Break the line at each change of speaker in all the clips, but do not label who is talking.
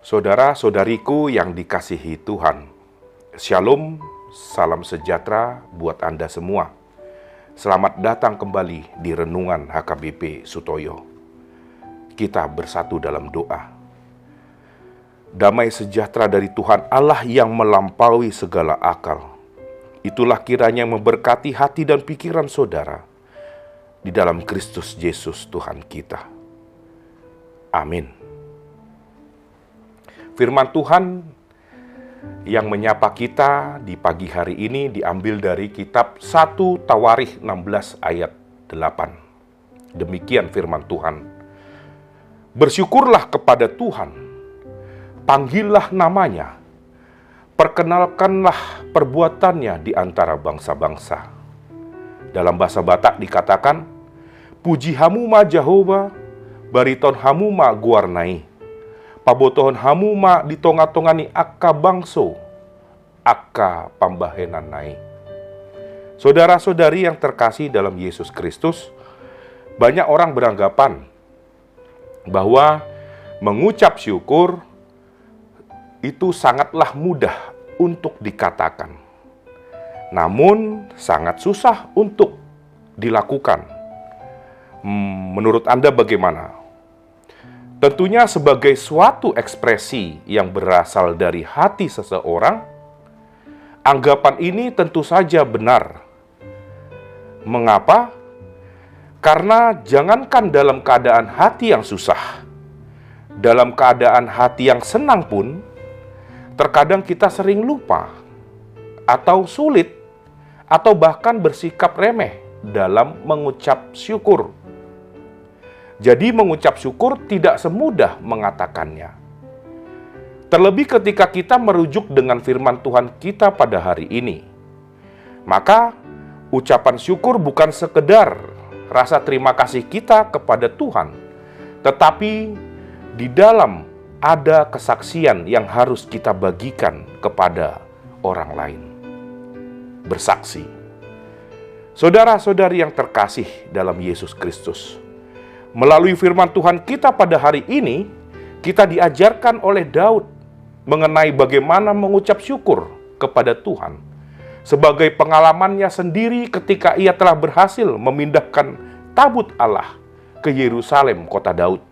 Saudara-saudariku yang dikasihi Tuhan, Shalom, salam sejahtera buat Anda semua. Selamat datang kembali di Renungan HKBP Sutoyo. Kita bersatu dalam doa. Damai sejahtera dari Tuhan Allah yang melampaui segala akal, itulah kiranya memberkati hati dan pikiran saudara di dalam Kristus Yesus Tuhan kita. Amin. Firman Tuhan yang menyapa kita di pagi hari ini diambil dari kitab 1 Tawarikh 16 ayat 8. Demikian firman Tuhan. Bersyukurlah kepada Tuhan, panggillah namanya, perkenalkanlah perbuatannya di antara bangsa-bangsa. Dalam bahasa Batak dikatakan, puji hamuma Jehovah, bariton hamuma guarnai. Pabotohon hamuma di tonga-tongani akka bangso, akka pambahenan nai. Saudara-saudari yang terkasih dalam Yesus Kristus, banyak orang beranggapan bahwa mengucap syukur itu sangatlah mudah untuk dikatakan, namun sangat susah untuk dilakukan. Menurut Anda bagaimana? Tentunya sebagai suatu ekspresi yang berasal dari hati seseorang, anggapan ini tentu saja benar. Mengapa? Karena jangankan dalam keadaan hati yang susah, dalam keadaan hati yang senang pun, terkadang kita sering lupa, atau sulit, atau bahkan bersikap remeh dalam mengucap syukur. Jadi mengucap syukur tidak semudah mengatakannya. Terlebih ketika kita merujuk dengan firman Tuhan kita pada hari ini. Maka ucapan syukur bukan sekedar rasa terima kasih kita kepada Tuhan, tetapi di dalam ada kesaksian yang harus kita bagikan kepada orang lain. Bersaksi. Saudara-saudari yang terkasih dalam Yesus Kristus, melalui firman Tuhan kita pada hari ini, kita diajarkan oleh Daud mengenai bagaimana mengucap syukur kepada Tuhan sebagai pengalamannya sendiri ketika ia telah berhasil memindahkan tabut Allah ke Yerusalem, kota Daud.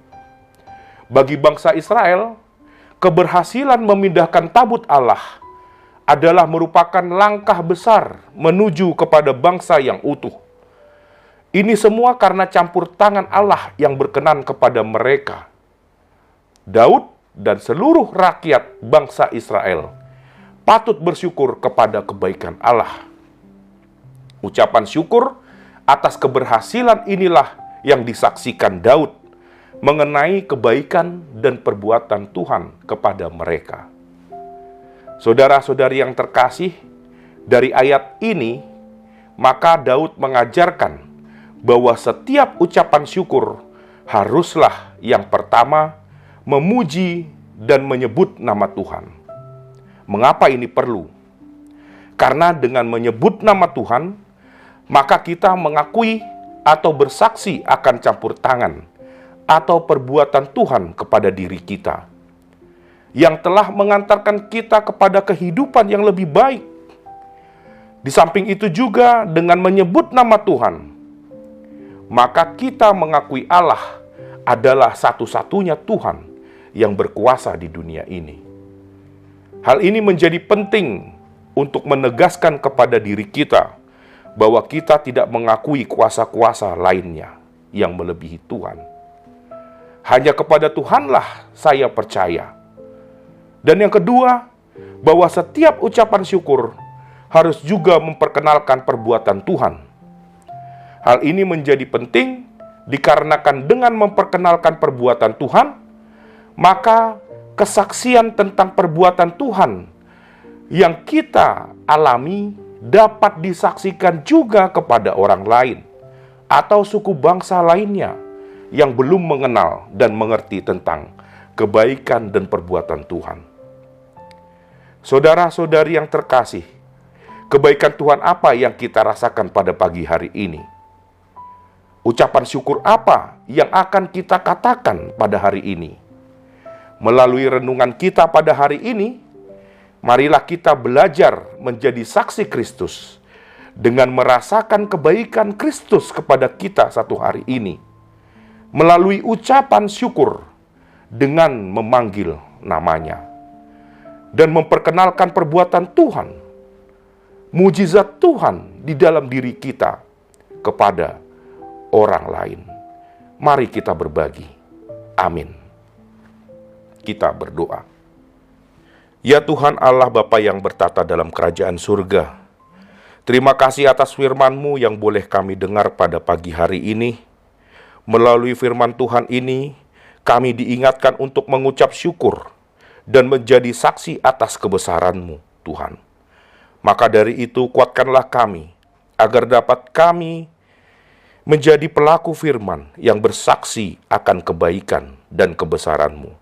Bagi bangsa Israel, keberhasilan memindahkan tabut Allah adalah merupakan langkah besar menuju kepada bangsa yang utuh. Ini semua karena campur tangan Allah yang berkenan kepada mereka. Daud dan seluruh rakyat bangsa Israel patut bersyukur kepada kebaikan Allah. Ucapan syukur atas keberhasilan inilah yang disaksikan Daud mengenai kebaikan dan perbuatan Tuhan kepada mereka. Saudara-saudari yang terkasih, dari ayat ini, maka Daud mengajarkan bahwa setiap ucapan syukur haruslah yang pertama memuji dan menyebut nama Tuhan. Mengapa ini perlu? Karena dengan menyebut nama Tuhan, maka kita mengakui atau bersaksi akan campur tangan atau perbuatan Tuhan kepada diri kita, yang telah mengantarkan kita kepada kehidupan yang lebih baik. Di samping itu juga dengan menyebut nama Tuhan, maka kita mengakui Allah adalah satu-satunya Tuhan yang berkuasa di dunia ini. Hal ini menjadi penting untuk menegaskan kepada diri kita bahwa kita tidak mengakui kuasa-kuasa lainnya yang melebihi Tuhan. Hanya kepada Tuhanlah saya percaya. Dan yang kedua, bahwa setiap ucapan syukur harus juga memperkenalkan perbuatan Tuhan. Hal ini menjadi penting dikarenakan dengan memperkenalkan perbuatan Tuhan, maka kesaksian tentang perbuatan Tuhan yang kita alami dapat disaksikan juga kepada orang lain atau suku bangsa lainnya yang belum mengenal dan mengerti tentang kebaikan dan perbuatan Tuhan. Saudara-saudari yang terkasih, kebaikan Tuhan apa yang kita rasakan pada pagi hari ini? Ucapan syukur apa yang akan kita katakan pada hari ini? Melalui renungan kita pada hari ini, marilah kita belajar menjadi saksi Kristus dengan merasakan kebaikan Kristus kepada kita satu hari ini, melalui ucapan syukur dengan memanggil namanya, dan memperkenalkan perbuatan Tuhan, mujizat Tuhan di dalam diri kita kepada orang lain. Mari kita berbagi. Amin. Kita berdoa. Ya Tuhan Allah Bapa yang bertata dalam kerajaan surga, terima kasih atas firman-Mu yang boleh kami dengar pada pagi hari ini. Melalui firman Tuhan ini, kami diingatkan untuk mengucap syukur dan menjadi saksi atas kebesaran-Mu, Tuhan. Maka dari itu, kuatkanlah kami, agar dapat kami menjadi pelaku firman yang bersaksi akan kebaikan dan kebesaran-Mu.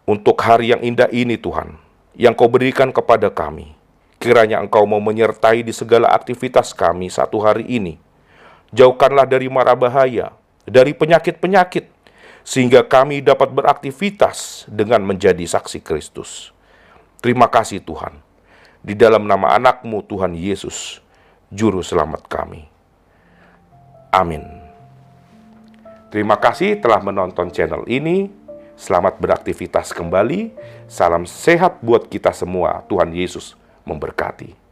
Untuk hari yang indah ini, Tuhan, yang Kau berikan kepada kami, kiranya Engkau mau menyertai di segala aktivitas kami satu hari ini. Jauhkanlah dari mara bahaya, dari penyakit-penyakit, sehingga kami dapat beraktivitas dengan menjadi saksi Kristus. Terima kasih Tuhan. Di dalam nama anak-Mu Tuhan Yesus, Juru Selamat kami. Amin. Terima kasih telah menonton channel ini. Selamat beraktivitas kembali. Salam sehat buat kita semua. Tuhan Yesus memberkati.